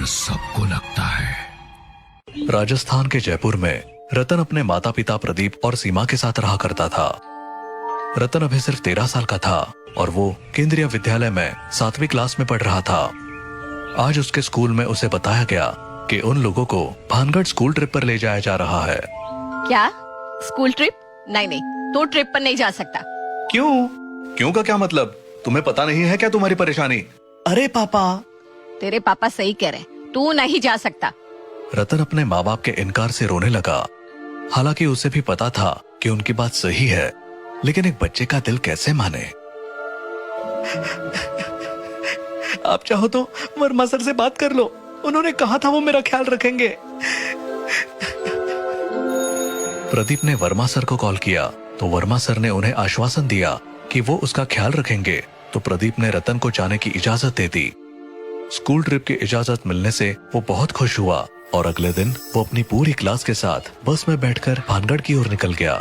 डर सबको लगता है। राजस्थान के जयपुर में रतन अपने माता पिता प्रदीप और सीमा के साथ रहा करता था। रतन अभी सिर्फ 13 साल का था और वो केंद्रीय विद्यालय में 7वीं क्लास में पढ़ रहा था। आज उसके स्कूल में उसे बताया गया कि उन लोगों को भानगढ़ स्कूल ट्रिप पर ले जाया जा रहा है। क्या? School trip? नहीं, तो ट्रिप पर नहीं जा सकता। क्यों? क्यों का क्या मतलब? तुम्हें पता नहीं है क्या तुम्हारी परेशानी? अरे पापा। तेरे पापा सही कह रहे, तू नहीं जा सकता। रतन अपने माँ बाप के इनकार से रोने लगा। हालांकि उसे भी पता था कि उनकी बात सही है, लेकिन एक बच्चे का दिल कैसे माने? आप चाहो तो वर्मा सर से बात कर लो, उन्होंने कहा था वो मेरा ख्याल रखेंगे। प्रदीप ने वर्मा सर को कॉल किया तो वर्मा सर ने उन्हें आश्वासन दिया कि वो उसका ख्याल रखेंगे। तो प्रदीप ने रतन को जाने की इजाजत दे दी। स्कूल ट्रिप की इजाजत मिलने से वो बहुत खुश हुआ और अगले दिन वो अपनी पूरी क्लास के साथ बस में बैठकर भानगढ़ की ओर निकल गया।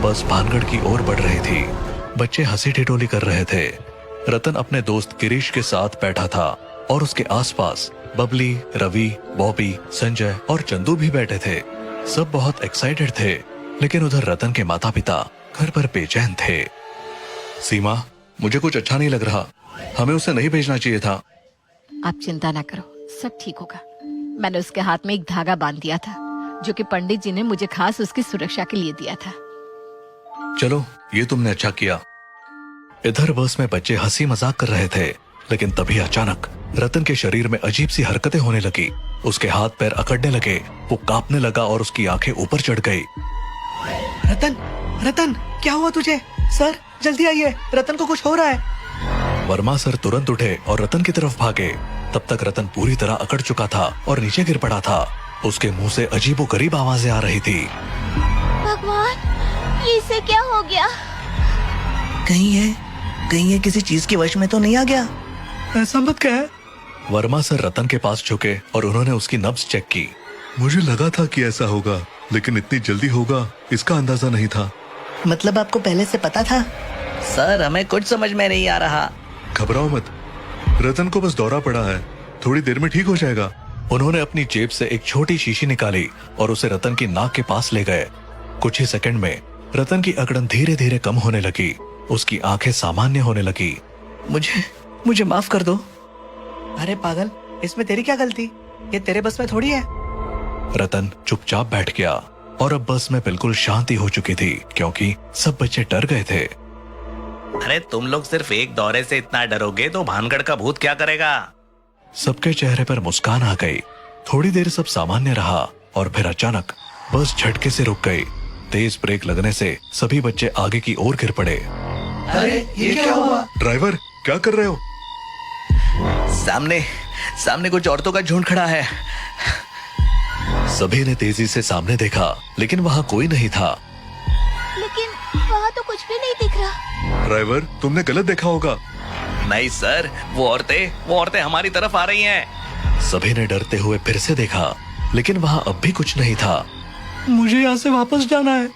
बस भानगढ़ की ओर बढ़ रही थी। बच्चे हंसी ठिठोली कर रहे थे। रतन अपने दोस्त गिरीश के साथ बैठा था और उसके आसपास बबली, रवि, बॉबी, संजय और चंदू भी बैठे थे। सब बहुत एक्साइटेड थे, लेकिन उधर रतन के माता पिता घर पर बेचैन थे। सीमा, मुझे कुछ अच्छा नहीं लग रहा। हमें उसे नहीं भेजना चाहिए था। आप चिंता ना करो, सब ठीक होगा। मैंने उसके हाथ में एक धागा बांध दिया था, जो कि पंडित जी ने मुझे खास उसकी सुरक्षा के लिए दिया था। चलो, ये तुमने अच्छा किया। इधर बस में बच्चे हंसी मजाक कर रहे थे, लेकिन तभी अचानक रतन के शरीर में अजीब सी हरकतें होने लगी। उसके हाथ पैर अकड़ने लगे, वो कांपने लगा और उसकी आंखें ऊपर चढ़ गई। रतन, रतन, क्या हुआ तुझे? सर, जल्दी आइए, रतन को कुछ हो रहा है। वर्मा सर तुरंत उठे और रतन की तरफ भागे। तब तक रतन पूरी तरह अकड़ चुका था और नीचे गिर पड़ा था। उसके मुंह से अजीबोगरीब आवाजें आ रही थी। भगवान, ये इसे क्या हो गया? कहीं ये किसी चीज के वश में तो नहीं आ गया? ऐसा मत कह। वर्मा सर रतन के पास झुके और उन्होंने उसकी नब्ज चेक की। मुझे लगा था कि ऐसा होगा, लेकिन इतनी जल्दी होगा इसका अंदाजा नहीं था। मतलब आपको पहले से पता था? सर, हमें कुछ समझ में नहीं आ रहा। घबराओ मत, रतन को बस दौरा पड़ा है, थोड़ी देर में ठीक हो जाएगा। उन्होंने अपनी जेब से एक छोटी शीशी निकाली और उसे रतन की नाक के पास ले गए। कुछ ही सेकंड में रतन की अकड़न धीरे धीरे कम होने लगी। उसकी आंखें सामान्य होने लगी। मुझे माफ कर दो। अरे पागल, इसमें तेरी क्या गलती? ये तेरे बस में थोड़ी है। रतन चुपचाप बैठ गया और अब बस में बिल्कुल शांति हो चुकी थी, क्योंकि सब बच्चे डर गए थे। अरे तुम लोग सिर्फ एक दौरे से इतना डरोगे तो भानगढ़ का भूत क्या करेगा? सबके चेहरे पर मुस्कान आ गई। थोड़ी देर सब सामान्य रहा और फिर अचानक बस झटके से रुक गई। तेज ब्रेक लगने से सभी बच्चे आगे की ओर गिर पड़े। अरे ये क्या हुआ? ड्राइवर, क्या कर रहे हो? सामने कुछ औरतों का झुंड खड़ा है। सभी ने तेजी से सामने देखा, लेकिन वहाँ कोई नहीं था। लेकिन वहाँ तो कुछ भी नहीं दिख रहा। ड्राइवर, तुमने गलत देखा होगा। नहीं सर, वो औरतें हमारी तरफ आ रही हैं। सभी ने डरते हुए फिर से देखा, लेकिन वहाँ अब भी कुछ नहीं था। मुझे यहाँ से वापस जाना है।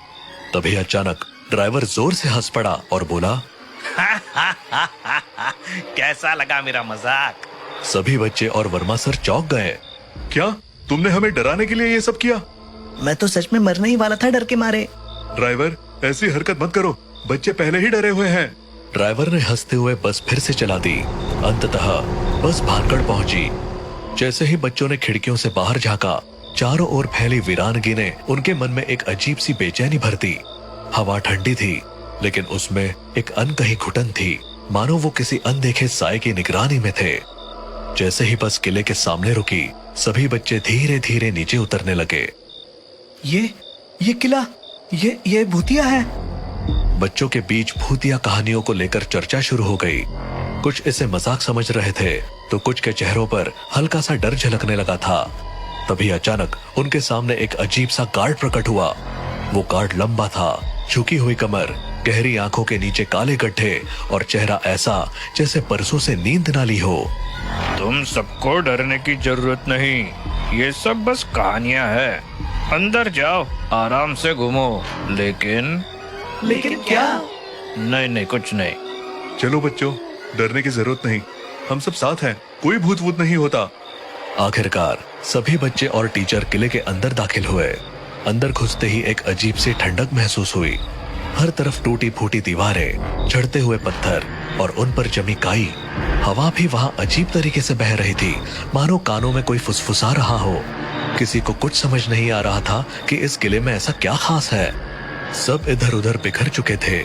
तभी अचानक ड्राइवर जोर से हंस पड़ा और बोला, कैसा लगा मेरा मजाक? सभी बच्चे और वर्मा सर चौंक गए। क्या तुमने हमें डराने के लिए ये सब किया? मैं तो सच में मरने ही वाला था डर के मारे। ड्राइवर, ऐसी हरकत मत करो, बच्चे पहले ही डरे हुए हैं। ड्राइवर ने हंसते हुए बस फिर से चला दी। अंततः बस भानगढ़ पहुंची। जैसे ही बच्चों ने खिड़कियों से बाहर झांका, चारों ओर फैली वीरानगी ने उनके मन में एक अजीब सी बेचैनी भर दी। हवा ठंडी थी, लेकिन उसमें एक अनकही घुटन थी, मानो वो किसी अनदेखे साए की निगरानी में थे। जैसे ही बस किले के सामने रुकी, सभी बच्चे धीरे धीरे नीचे उतरने लगे। ये किला, ये भूतिया है। बच्चों के बीच भूतिया कहानियों को लेकर चर्चा शुरू हो गई। कुछ इसे मजाक समझ रहे थे, तो कुछ के चेहरों पर हल्का सा डर झलकने लगा था। तभी अचानक उनके सामने एक अजीब सा गार्ड प्रकट हुआ। वो गार्ड लंबा था, झुकी हुई कमर, गहरी आंखों के नीचे काले गड्ढे और चेहरा ऐसा जैसे परसों से नींद ना ली हो। तुम सबको डरने की जरूरत नहीं, ये सब बस कहानियां हैं। अंदर जाओ, आराम से घूमो। लेकिन क्या? नहीं, कुछ नहीं। चलो बच्चों, डरने की जरूरत नहीं, हम सब साथ हैं, कोई भूत वूत नहीं होता। आखिरकार सभी बच्चे और टीचर किले के अंदर दाखिल हुए। अंदर घुसते ही एक अजीब सी ठंडक महसूस हुई। हर तरफ टूटी फूटी दीवारें, झड़ते हुए पत्थर और उन पर जमी काई। हवा भी वहाँ अजीब तरीके से बह रही थी, मानो कानों में कोई फुसफुसा रहा हो। किसी को कुछ समझ नहीं आ रहा था कि इस किले में ऐसा क्या खास है। सब इधर उधर बिखर चुके थे।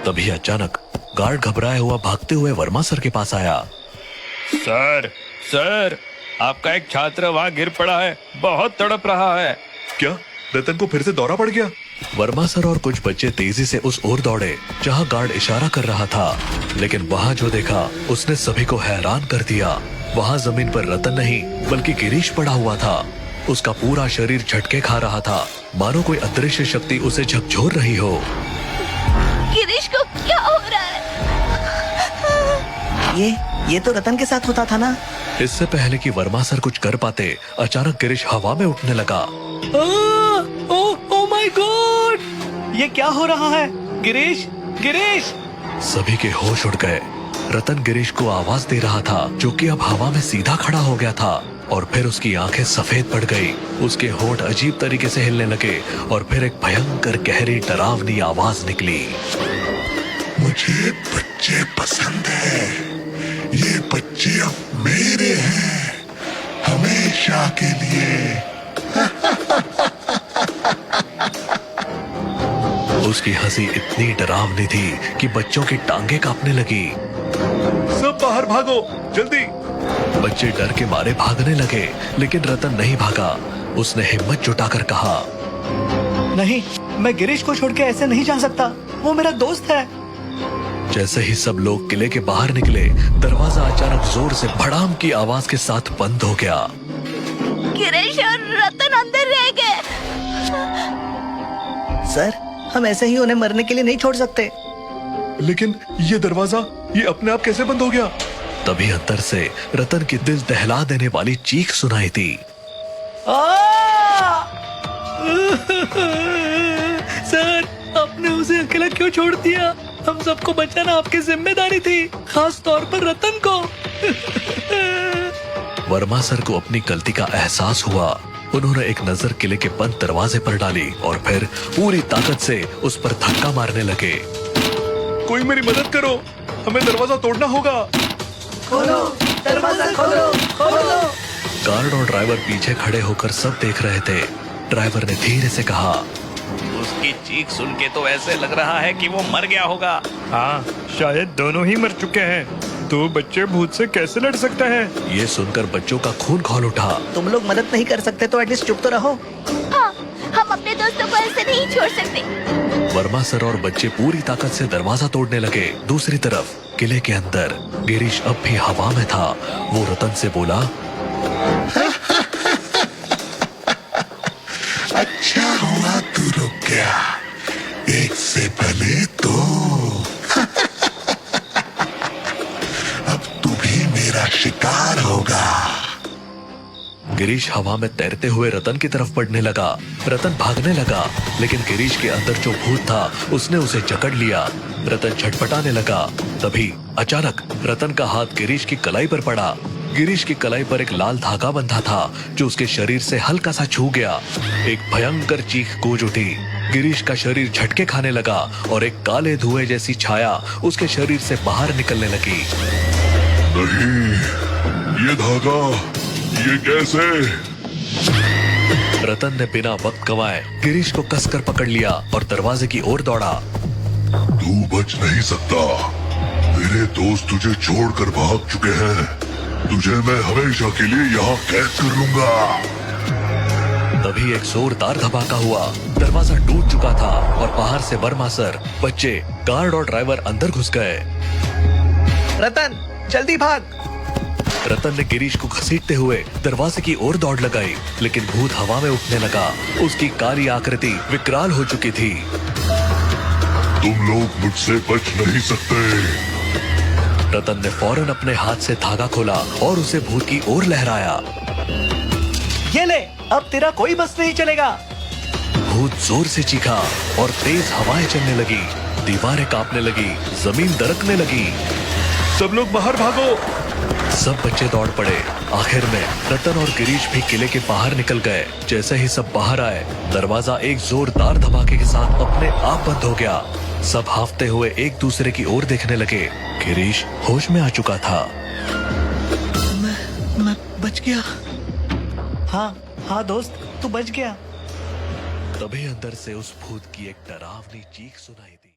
तभी अचानक गार्ड घबराए हुआ भागते हुए वर्मा सर के पास आया। सर सर, आपका एक छात्र वहाँ गिर पड़ा है, बहुत तड़प रहा है। क्या रतन को फिर से दौरा पड़ गया? वर्मा सर और कुछ बच्चे तेजी से उस ओर दौड़े जहां गार्ड इशारा कर रहा था, लेकिन वहां जो देखा उसने सभी को हैरान कर दिया। वहां जमीन पर रतन नहीं बल्कि गिरीश पड़ा हुआ था। उसका पूरा शरीर झटके खा रहा था, मानो कोई अदृश्य शक्ति उसे झकझोर रही हो। गिरीश को क्या हो रहा है? ये तो रतन के साथ होता था ना। इससे पहले कि वर्मा सर कुछ कर पाते, अचानक गिरीश हवा में उठने लगा। ओ माय गॉड, ये क्या हो रहा है? गिरीश, गिरीश! सभी के होश उड़ गए। रतन गिरीश को आवाज दे रहा था, जो कि अब हवा में सीधा खड़ा हो गया था, और फिर उसकी आंखें सफेद पड़ गई। उसके होंठ अजीब तरीके से हिलने लगे और फिर एक भयंकर गहरी डरावनी आवाज निकली। मुझे बच्चे पसंद है, ये बच्चे अब मेरे हैं, हमेशा के लिए। उसकी हंसी इतनी डरावनी थी कि बच्चों की टांगे कांपने लगी। सब बाहर भागो, जल्दी! बच्चे डर के मारे भागने लगे, लेकिन रतन नहीं भागा। उसने हिम्मत जुटाकर कहा, नहीं, मैं गिरीश को छोड़ के ऐसे नहीं जा सकता। वो मेरा दोस्त है। जैसे ही सब लोग किले के बाहर निकले, दरवाजा अचानक जोर से भड़ाम की आवाज के साथ बंद हो गया। गिरीश और रतन अंदर रह गए। सर, हम ऐसे ही उन्हें मरने के लिए नहीं छोड़ सकते। लेकिन ये दरवाजा, ये अपने आप कैसे बंद हो गया? तभी अंदर से रतन की दिल दहला देने वाली चीख सुनाई थी। सर, आपने उसे अकेला क्यों छोड़ दिया? हम सबको बचाना आपकी जिम्मेदारी थी, खास तौर पर रतन को। वर्मा सर को अपनी गलती का एहसास हुआ। उन्होंने एक नजर किले के बंद दरवाजे पर डाली और फिर पूरी ताकत से उस पर धक्का मारने लगे। कोई मेरी मदद करो, हमें दरवाजा तोड़ना होगा। खोलो, दरवाजा खोलो, खोलो। गार्ड और ड्राइवर पीछे खड़े होकर सब देख रहे थे। ड्राइवर ने धीरे से कहा, उसकी चीख सुन के तो ऐसे लग रहा है कि वो मर गया होगा। हाँ, शायद दोनों ही मर चुके हैं। दो बच्चे भूत से कैसे लड़ सकते हैं? ये सुनकर बच्चों का खून खौल उठा। तुम लोग मदद नहीं कर सकते तो एटलीस्ट चुप तो रहो। हाँ, हम अपने दोस्तों को ऐसे नहीं छोड़ सकते। वर्मा सर और बच्चे पूरी ताकत से दरवाजा तोड़ने लगे। दूसरी तरफ किले के अंदर गिरीश अब भी हवा में था। वो रतन से बोला, अच्छा हुआ तू रुक गया, एक से भले दो। अब तू भी मेरा शिकार होगा। गिरीश हवा में तैरते हुए रतन की तरफ बढ़ने लगा। रतन भागने लगा, लेकिन गिरीश के अंदर जो भूत था उसने उसे जकड़ लिया। रतन छटपटाने लगा। तभी अचानक रतन का हाथ गिरीश की कलाई पर पड़ा। गिरीश की कलाई पर एक लाल धागा बंधा था जो उसके शरीर से हल्का सा छू गया। एक भयंकर चीख गूंज उठी। गिरीश का शरीर झटके खाने लगा और एक काले धुएं जैसी छाया उसके शरीर से बाहर निकलने लगी। नहीं, ये धागा, ये कैसे? रतन ने बिना वक्त गंवाए गिरीश को कसकर पकड़ लिया और दरवाजे की ओर दौड़ा। तू बच नहीं सकता, मेरे दोस्त तुझे छोड़कर भाग चुके हैं। तुझे मैं हमेशा के लिए यहाँ कैद कर लूंगा। तभी एक जोरदार धमाका हुआ। दरवाजा टूट चुका था और बाहर से वर्मा सर, बच्चे, गार्ड और ड्राइवर अंदर घुस गए। रतन, जल्दी भाग। रतन ने गिरीश को घसीटते हुए दरवाजे की ओर दौड़ लगाई, लेकिन भूत हवा में उठने लगा। उसकी काली आकृति विकराल हो चुकी थी। तुम लोग मुझसे बच नहीं सकते। रतन ने फौरन अपने हाथ से धागा खोला और उसे भूत की ओर लहराया। ये ले, अब तेरा कोई बस नहीं चलेगा। भूत जोर से चीखा और तेज हवाएं चलने लगी। दीवारें कांपने लगी, जमीन दरकने लगी। सब लोग बाहर भागो। सब बच्चे दौड़ पड़े। आखिर में रतन और गिरीश भी किले के बाहर निकल गए। जैसे ही सब बाहर आए, दरवाजा एक जोरदार धमाके के साथ अपने आप बंद हो गया। सब हाफते हुए एक दूसरे की ओर देखने लगे। गिरीश होश में आ चुका था। मैं बच गया। हाँ दोस्त, तू बच गया। तभी अंदर से उस भूत की एक डरावनी चीख सुनाई दी।